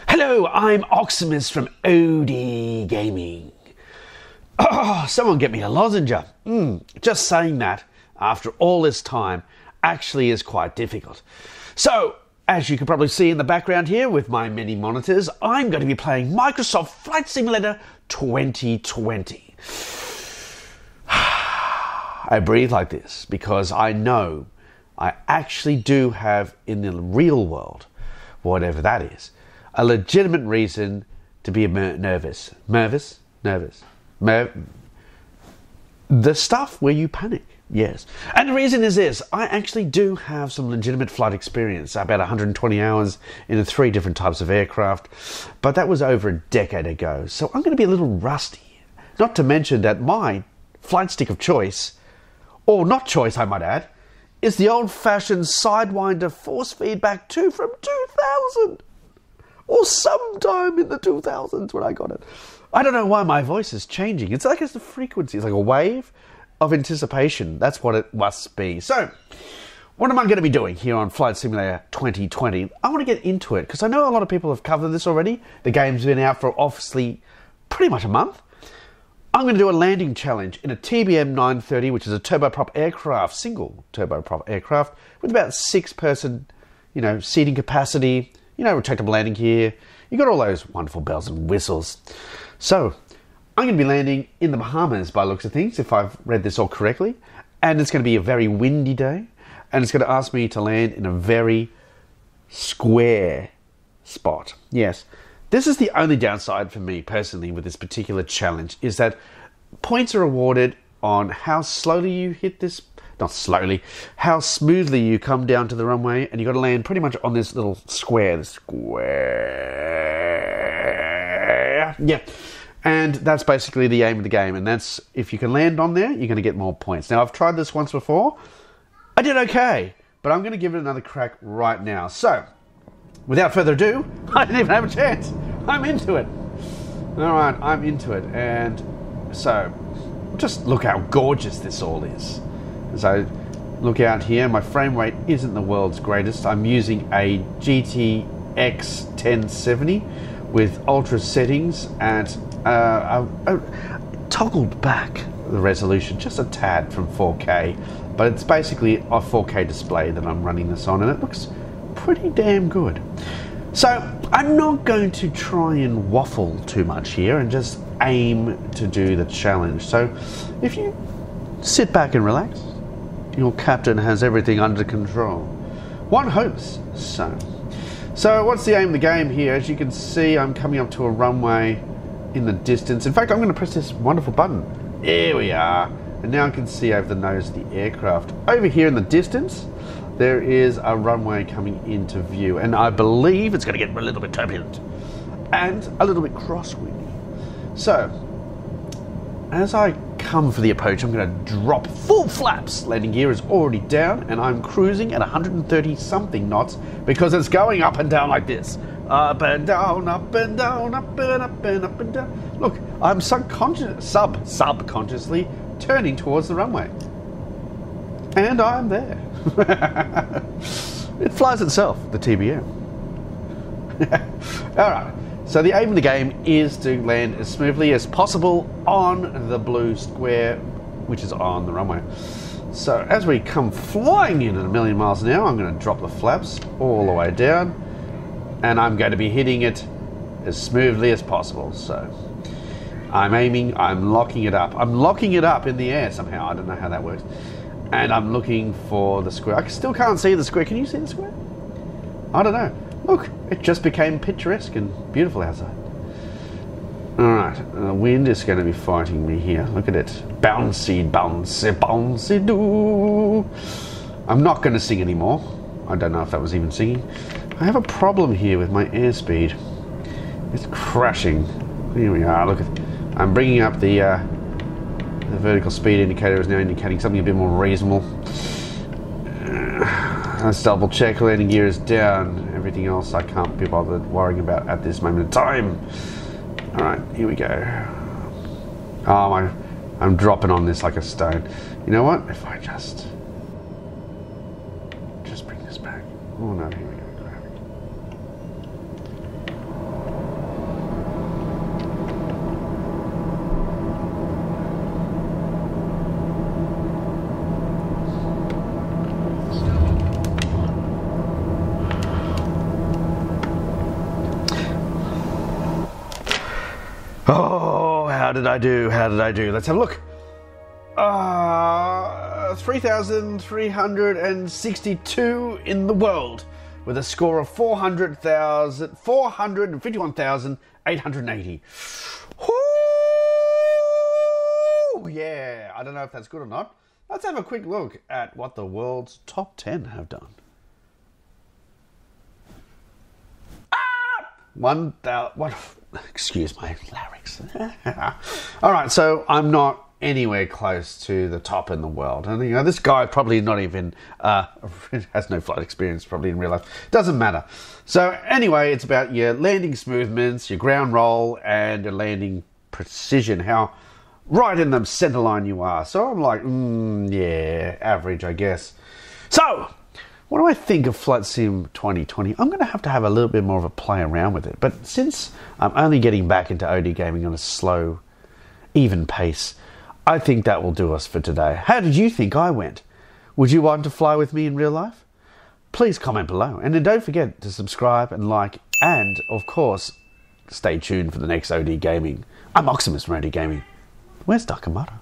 Hello, I'm Oximus from OD Gaming. Oh, someone get me a lozenge. Just saying that, after all this time, actually is quite difficult. So, as you can probably see in the background here with my many monitors, I'm going to be playing Microsoft Flight Simulator 2020. I breathe like this because I know I actually do have, in the real world, whatever that is, a legitimate reason to be nervous. Nervous? The stuff where you panic, yes. And the reason is this: I actually do have some legitimate flight experience, about 120 hours in 3 different types of aircraft, but that was over a decade ago, so I'm going to be a little rusty. Not to mention that my flight stick of choice, or not choice I might add, is the old-fashioned Sidewinder force feedback 2 from 2000. Or sometime in the 2000s when I got it. I don't know why my voice is changing. It's like it's the frequency. It's like a wave of anticipation. That's what it must be. So, what am I going to be doing here on Flight Simulator 2020? I want to get into it because I know a lot of people have covered this already. The game's been out for obviously pretty much a month. I'm going to do a landing challenge in a TBM 930, which is a turboprop aircraft, single turboprop aircraft with about 6-person, seating capacity. Retractable landing gear. You got all those wonderful bells and whistles. So, I'm going to be landing in the Bahamas by looks of things, if I've read this all correctly. And it's going to be a very windy day. And it's going to ask me to land in a very square spot. Yes, this is the only downside for me personally with this particular challenge, is that points are awarded on how slowly you hit this. Not slowly, how smoothly you come down to the runway, and you've got to land pretty much on this little square. Yeah. And that's basically the aim of the game, and that's, if you can land on there, you're going to get more points. Now, I've tried this once before. I did okay, but I'm going to give it another crack right now. So, without further ado, I didn't even have a chance. I'm into it. All right, I'm into it. And so, just look how gorgeous this all is. As I look out here, my frame rate isn't the world's greatest. I'm using a GTX 1070 with ultra settings, and I toggled back the resolution just a tad from 4K, but it's basically a 4K display that I'm running this on, and it looks pretty damn good. So I'm not going to try and waffle too much here and just aim to do the challenge. So if you sit back and relax, your captain has everything under control. One hopes so. So what's the aim of the game here? As you can see, I'm coming up to a runway in the distance. In fact, I'm going to press this wonderful button. There we are. And now I can see over the nose of the aircraft. Over here in the distance, there is a runway coming into view. And I believe it's going to get a little bit turbulent and a little bit crosswind. So, as I come for the approach, I'm going to drop full flaps. Landing gear is already down, and I'm cruising at 130 something knots because it's going up and down like this. Up and down, up and down, up and up and up and down. Look, I'm subconsciously turning towards the runway. And I'm there. It flies itself, the TBM. Alright. So the aim of the game is to land as smoothly as possible on the blue square, which is on the runway. So as we come flying in at 1,000,000 miles an hour, I'm going to drop the flaps all the way down, and I'm going to be hitting it as smoothly as possible. So I'm aiming, I'm locking it up. I'm locking it up in the air somehow. I don't know how that works. And I'm looking for the square. I still can't see the square. Can you see the square? I don't know. Look, it just became picturesque and beautiful outside. Alright, the wind is going to be fighting me here. Look at it. Bouncy, bouncy, bouncy, doo. I'm not going to sing anymore. I don't know if that was even singing. I have a problem here with my airspeed. It's crashing. Here we are. Look at. I'm bringing up the vertical speed indicator is now indicating something a bit more reasonable. Let's double check. Landing gear is down. Everything else I can't be bothered worrying about at this moment in time. Alright, here we go. Oh, I'm dropping on this like a stone. You know what? If I just bring this back. Oh no, here we go. Oh, how did I do? How did I do? Let's have a look. 3,362 in the world, with a score of 451,880. Woo! Yeah, I don't know if that's good or not. Let's have a quick look at what the world's top 10 have done. 1,000. What? Excuse my larynx. All right, so I'm not anywhere close to the top in the world, and you know this guy probably not even has no flight experience probably in real life. Doesn't matter. So anyway, it's about your landing movements, your ground roll, and your landing precision. How right in the center line you are. So I'm like, yeah, average, I guess. So what do I think of Flight Sim 2020? I'm going to have a little bit more of a play around with it. But since I'm only getting back into OD gaming on a slow, even pace, I think that will do us for today. How did you think I went? Would you want to fly with me in real life? Please comment below. And then don't forget to subscribe and like. And, of course, stay tuned for the next OD Gaming. I'm Oximus from OD Gaming. Where's Dakamoto?